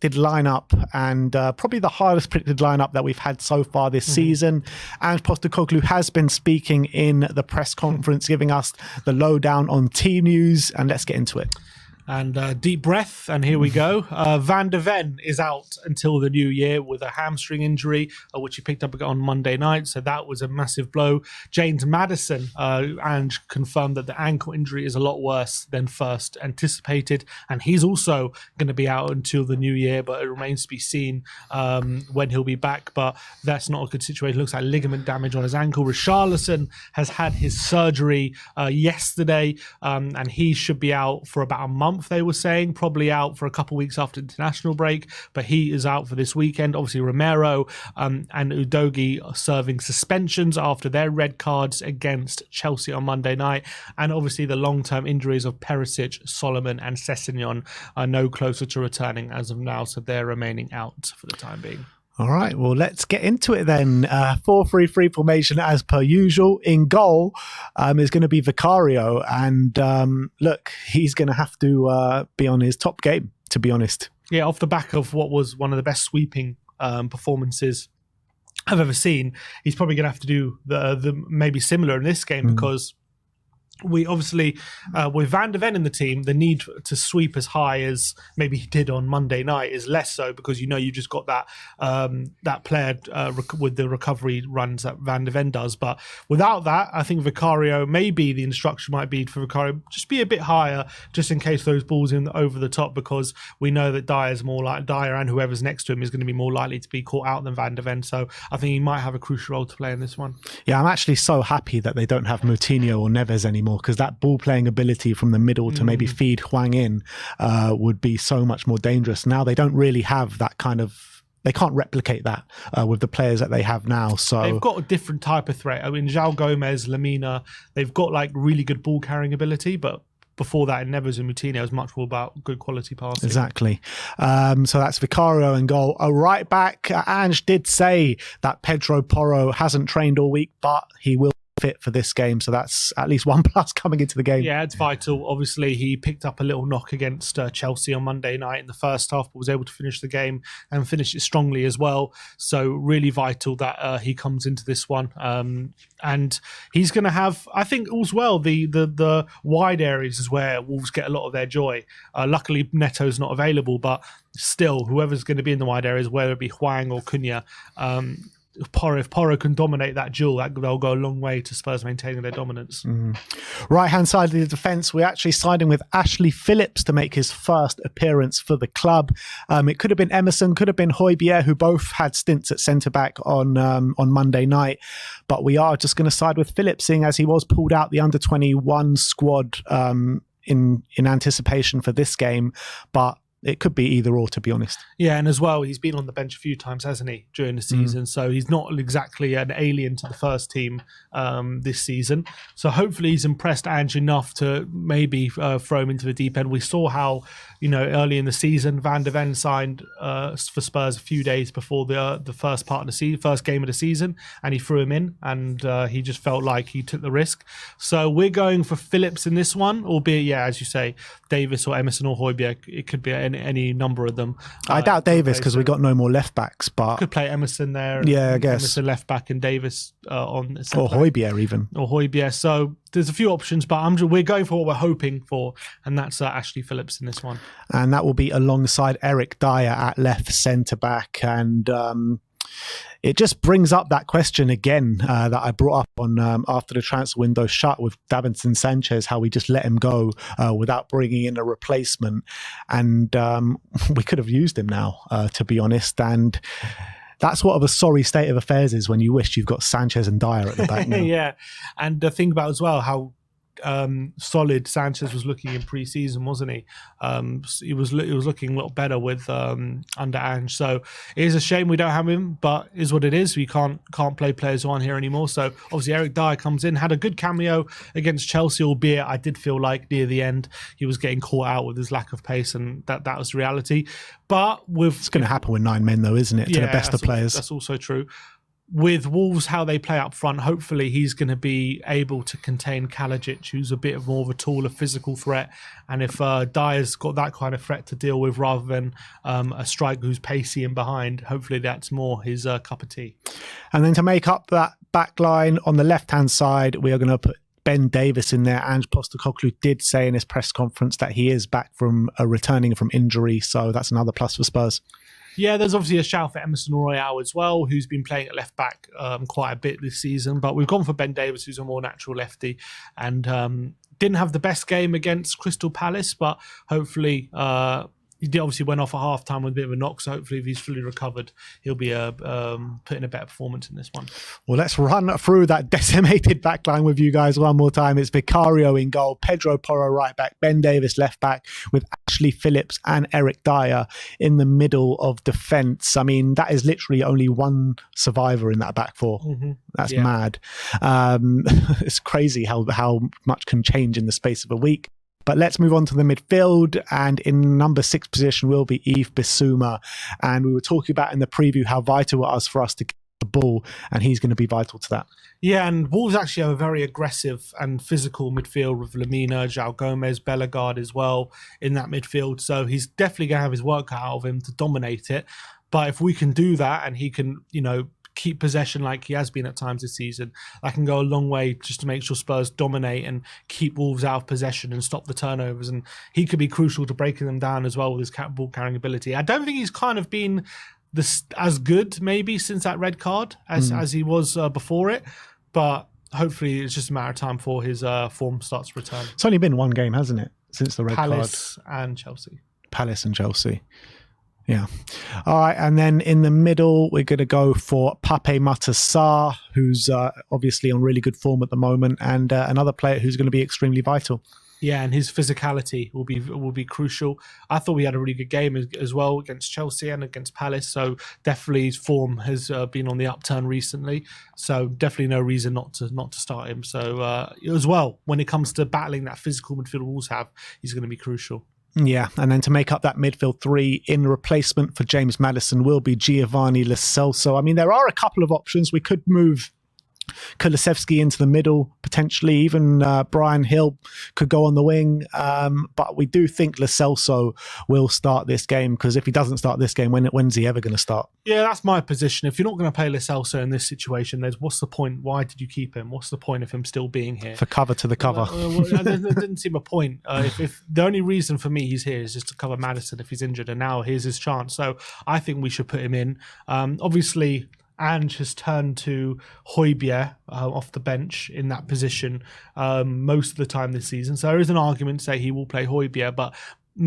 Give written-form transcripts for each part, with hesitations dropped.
predicted lineup, and probably the hardest predicted lineup that we've had so far this season. And Postecoglou has been speaking in the press conference, giving us the lowdown on team news, and let's get into it. And deep breath, and here we go. Van de Ven is out until the new year with a hamstring injury, which he picked up on Monday night, so that was a massive blow. James Maddison and confirmed that the ankle injury is a lot worse than first anticipated, and he's also going to be out until the new year, but it remains to be seen when he'll be back. But that's not a good situation. It looks like ligament damage on his ankle. Richarlison has had his surgery yesterday, and he should be out for about a month, they were saying, probably out for a couple of weeks after international break, but he is out for this weekend. Obviously Romero and Udogie are serving suspensions after their red cards against Chelsea on Monday night, and obviously the long-term injuries of Perisic, Solomon and Sessegnon are no closer to returning as of now, so they're remaining out for the time being. All right, well, let's get into it then. 4-3-3 formation as per usual. In goal is going to be Vicario. And look, he's going to have to be on his top game, to be honest. Yeah, off the back of what was one of the best sweeping performances I've ever seen, he's probably going to have to do the maybe similar in this game, because we obviously, with Van de Ven in the team, the need to sweep as high as maybe he did on Monday night is less so, because you just got that player with the recovery runs that Van de Ven does. But without that, I think Vicario, maybe the instruction might be for Vicario, just be a bit higher, just in case those balls in over the top, because we know that Dyer's more like Dyer, and whoever's next to him is going to be more likely to be caught out than Van de Ven. So I think he might have a crucial role to play in this one. Yeah, I'm actually so happy that they don't have Moutinho or Neves anymore, because that ball playing ability from the middle to maybe feed Hwang in would be so much more dangerous. Now they don't really have that kind of, they can't replicate that with the players that they have now. So they've got a different type of threat. I mean, João Gomez, Lamina, they've got like really good ball carrying ability, but before that, in Neves and Moutinho, it was much more about good quality passing. Exactly. So that's Vicario in goal. A right back, Ange did say that Pedro Porro hasn't trained all week, but he will fit for this game, so that's at least $1+ coming into the game. Yeah, it's vital. Obviously, he picked up a little knock against Chelsea on Monday night in the first half, but was able to finish the game and finish it strongly as well. So really vital that he comes into this one. And he's going to have, I think, as well, the wide areas is where Wolves get a lot of their joy. Luckily, Neto's not available, but still, whoever's going to be in the wide areas, whether it be Hwang or Cunha, if Porro can dominate that duel, they'll go a long way to Spurs maintaining their dominance. Right-hand side of the defence, we're actually siding with Ashley Phillips to make his first appearance for the club. It could have been Emerson, could have been Højbjerg, who both had stints at centre-back on Monday night. But we are just going to side with Phillips, seeing as he was pulled out the under-21 squad in anticipation for this game. But it could be either or, to be honest. Yeah, and as well, he's been on the bench a few times, hasn't he, during the season? So he's not exactly an alien to the first team this season. So hopefully he's impressed Ange enough to maybe throw him into the deep end. We saw how, early in the season, Van de Ven signed for Spurs a few days before the first part of the season, first game of the season, and he threw him in, and he just felt like he took the risk. So we're going for Phillips in this one, albeit, yeah, as you say, Davis or Emerson or Højbjerg, it could be any number of them. I doubt Davis, because we got no more left backs, but could play Emerson there. Yeah, I guess Emerson left back and Davis on or Højbjerg even. Or Højbjerg. So there's a few options, but we're going for what we're hoping for, and that's Ashley Phillips in this one. And that will be alongside Eric Dyer at left centre back. And it just brings up that question again that I brought up on after the transfer window shut with Davinson Sanchez, how we just let him go without bringing in a replacement. And we could have used him now, to be honest. And that's what of a sorry state of affairs is when you wish you've got Sanchez and Dyer at the back now. Yeah, and the thing about as well how solid Sanchez was looking in pre-season, wasn't he? He was looking a lot better with under Ange. So it is a shame we don't have him, but it is what it is. We can't play players who aren't here anymore. So obviously Eric Dyer comes in, had a good cameo against Chelsea, albeit I did feel like near the end he was getting caught out with his lack of pace, and that was reality. But it's going to happen with 9 men, though, isn't it? To the best of players. That's also true. with Wolves, how they play up front, hopefully he's going to be able to contain Kalajic, who's a bit more of a taller physical threat. And if Dyer's got that kind of threat to deal with rather than a striker who's pacey in behind, hopefully that's more his cup of tea. And then to make up that back line on the left-hand side, we are going to put Ben Davies in there. Ange Postecoglou did say in his press conference that he is back from returning from injury. So that's another plus for Spurs. Yeah, there's obviously a shout for Emerson Royale as well, who's been playing at left back quite a bit this season. But we've gone for Ben Davies, who's a more natural lefty, and didn't have the best game against Crystal Palace, but hopefully he obviously went off at half-time with a bit of a knock, so hopefully if he's fully recovered, he'll be putting a better performance in this one. Well, let's run through that decimated backline with you guys one more time. It's Vicario in goal, Pedro Porro right back, Ben Davies left back, with Ashley Phillips and Eric Dyer in the middle of defence. I mean, that is literally only one survivor in that back four. Mm-hmm. That's mad. It's crazy how much can change in the space of a week. But let's move on to the midfield, and in number 6 position will be Yves Bissouma. And we were talking about in the preview how vital it was for us to get the ball, and he's going to be vital to that. Yeah, and Wolves actually have a very aggressive and physical midfield with Lamina, João Gomez, Bellegarde as well in that midfield. So he's definitely going to have his work cut out of him to dominate it. But if we can do that and he can, keep possession like he has been at times this season, that can go a long way just to make sure Spurs dominate and keep Wolves out of possession and stop the turnovers. And he could be crucial to breaking them down as well with his ball carrying ability. I don't think he's kind of been as good maybe since that red card as he was before it, but hopefully it's just a matter of time before his form starts to return. It's only been one game, hasn't it, since the red Palace card? Palace and Chelsea. Yeah. All right. And then in the middle, we're going to go for Pape Matar Sarr, who's obviously on really good form at the moment, and another player who's going to be extremely vital. Yeah, and his physicality will be crucial. I thought we had a really good game as well against Chelsea and against Palace. So definitely his form has been on the upturn recently. So definitely no reason not to start him. So as well, when it comes to battling that physical midfield Wolves have, he's going to be crucial. Yeah, and then to make up that midfield 3 in replacement for James Maddison will be Giovanni Lo Celso. I mean, there are a couple of options. We could move Kulusevski into the middle, potentially even Brian Hill could go on the wing, but we do think Lo Celso will start this game, because if he doesn't start this game, when's he ever going to start? Yeah, that's my position. If you're not going to play Lo Celso in this situation, what's the point? Why did you keep him? What's the point of him still being here? For cover to the cover. There didn't seem a point. If the only reason for me he's here is just to cover Maddison if he's injured, and now here's his chance. So I think we should put him in. Obviously, Ange has turned to Højbjerg off the bench in that position most of the time this season. So there is an argument to say he will play Højbjerg, but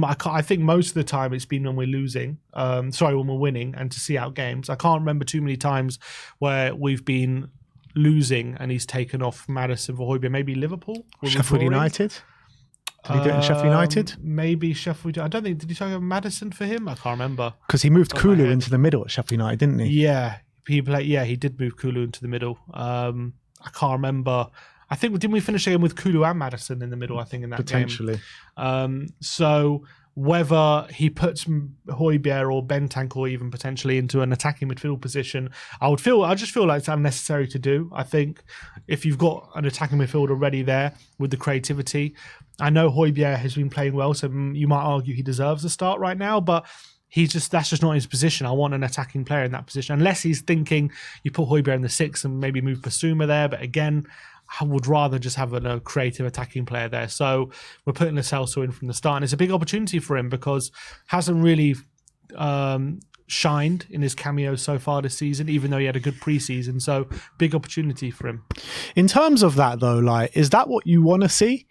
I think most of the time it's been when we're losing, when we're winning, and to see out games. I can't remember too many times where we've been losing and he's taken off Maddison for Højbjerg. Maybe Liverpool? Sheffield United? Did he do it in Sheffield United? Maybe Sheffield. I don't think, did he take Maddison for him? I can't remember. Because he moved Kulu into the middle at Sheffield United, didn't he? Yeah. He did move Kulu into the middle. I can't remember. I think, didn't we finish the game with Kulu and Maddison in the middle, I think, in that Potentially. game? So whether he puts Højbjerg or Bentancur or even potentially into an attacking midfield position, I just feel like it's unnecessary to do. I think if you've got an attacking midfield already there with the creativity, I know Højbjerg has been playing well, so you might argue he deserves a start right now, but that's just not his position. I want an attacking player in that position. Unless he's thinking you put Højbjerg in the 6 and maybe move Bissouma there. But again, I would rather just have a creative attacking player there. So we're putting Lo Celso in from the start. And it's a big opportunity for him because hasn't really shined in his cameos so far this season, even though he had a good preseason. So big opportunity for him. In terms of that though, is that what you want to see?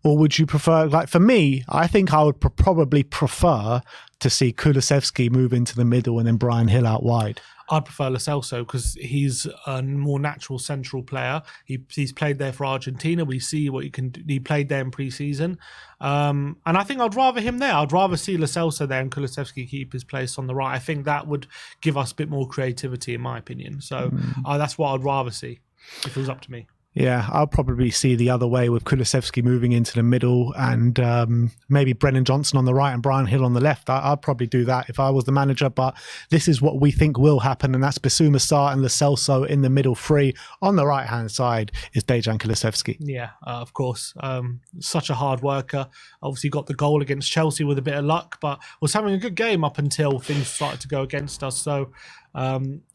Or would you prefer, for me, I think I would probably prefer to see Kulusevski move into the middle and then Brian Hill out wide. I'd prefer Lo Celso because he's a more natural central player. He's played there for Argentina. We see what he can do. He played there in pre-season. And I think I'd rather him there. I'd rather see Lo Celso there and Kulusevski keep his place on the right. I think that would give us a bit more creativity, in my opinion. So that's what I'd rather see if it was up to me. Yeah, I'll probably see the other way with Kulusevski moving into the middle and maybe Brennan Johnson on the right and Brian Hill on the left. I'd probably do that if I was the manager, but this is what we think will happen, and that's Bissouma Sarr and Lo Celso in the middle three. On the right-hand side is Dejan Kulusevski. Yeah, of course. Such a hard worker. Obviously got the goal against Chelsea with a bit of luck, but was having a good game up until things started to go against us. So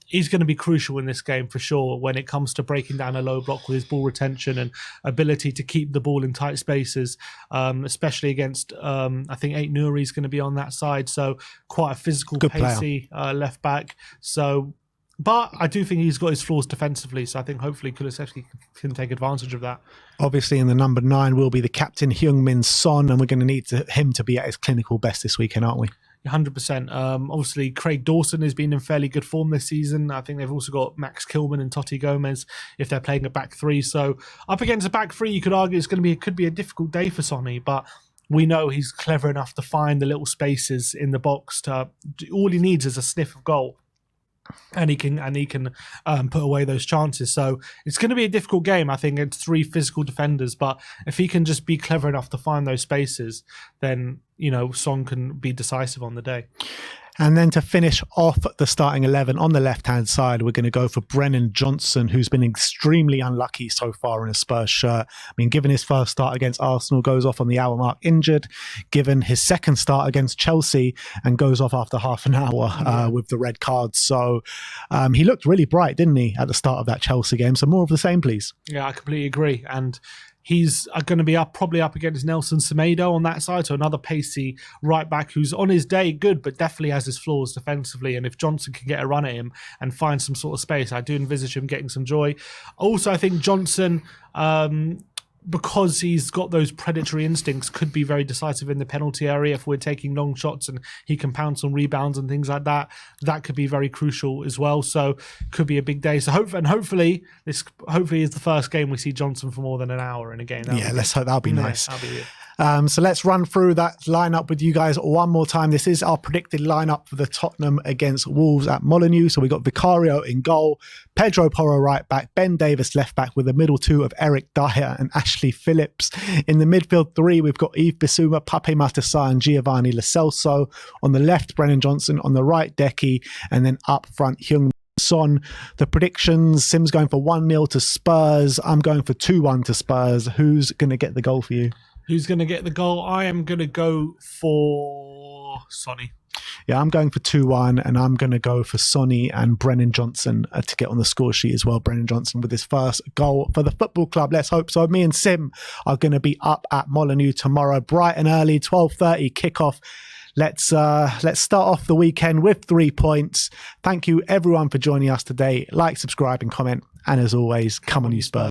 he's going to be crucial in this game for sure when it comes to breaking down a low block with his ball retention and ability to keep the ball in tight spaces, especially against, I think, Ait Nouri is going to be on that side. So quite a physical, good pacey left back. So, but I do think he's got his flaws defensively. So I think hopefully Kulusevski can take advantage of that. Obviously, in the number 9 will be the captain, Heung-min Son, and we're going to need him to be at his clinical best this weekend, aren't we? 100%. Obviously, Craig Dawson has been in fairly good form this season. I think they've also got Max Kilman and Totti Gomez if they're playing a back three. So up against a back three, you could argue it could be a difficult day for Sonny, but we know he's clever enough to find the little spaces in the box. All he needs is a sniff of goal. And he can put away those chances. So it's going to be a difficult game, I think. It's 3 physical defenders, but if he can just be clever enough to find those spaces, then Son can be decisive on the day. And then to finish off the starting 11 on the left-hand side, we're going to go for Brennan Johnson, who's been extremely unlucky so far in a Spurs shirt. I mean, given his first start against Arsenal, goes off on the hour mark injured. Given his second start against Chelsea and goes off after half an hour with the red card. So he looked really bright, didn't he, at the start of that Chelsea game? So more of the same, please. Yeah, I completely agree. And he's going to be probably up against Nelson Semedo on that side, so another pacey right back who's on his day good, but definitely has his flaws defensively. And if Johnson can get a run at him and find some sort of space, I do envisage him getting some joy. Also, I think Johnson, because he's got those predatory instincts, could be very decisive in the penalty area if we're taking long shots and he can pounce on rebounds and things like that. That could be very crucial as well. So could be a big day. So hopefully this is the first game we see Johnson for more than an hour in a game. Let's hope that'll be nice. That'll be it. So let's run through that lineup with you guys one more time. This is our predicted lineup for the Tottenham against Wolves at Molineux. So we got Vicario in goal, Pedro Porro right back, Ben Davies left back with the middle 2 of Eric Dyer and Ashley Phillips. In the midfield 3, we've got Yves Bissouma, Pape Matar and Giovanni Lo Celso. On the left, Brennan Johnson. On the right, Decky. And then up front, Heung-min Son. The predictions, Sim's going for 1-0 to Spurs. I'm going for 2-1 to Spurs. Who's going to get the goal for you? Who's going to get the goal? I am going to go for Sonny. Yeah, I'm going for 2-1, and I'm going to go for Sonny and Brennan Johnson to get on the score sheet as well. Brennan Johnson with his first goal for the football club. Let's hope so. Me and Sim are going to be up at Molineux tomorrow, bright and early, 12:30 kickoff. Let's start off the weekend with 3 points. Thank you everyone for joining us today. Like, subscribe and comment. And as always, come on you Spurs.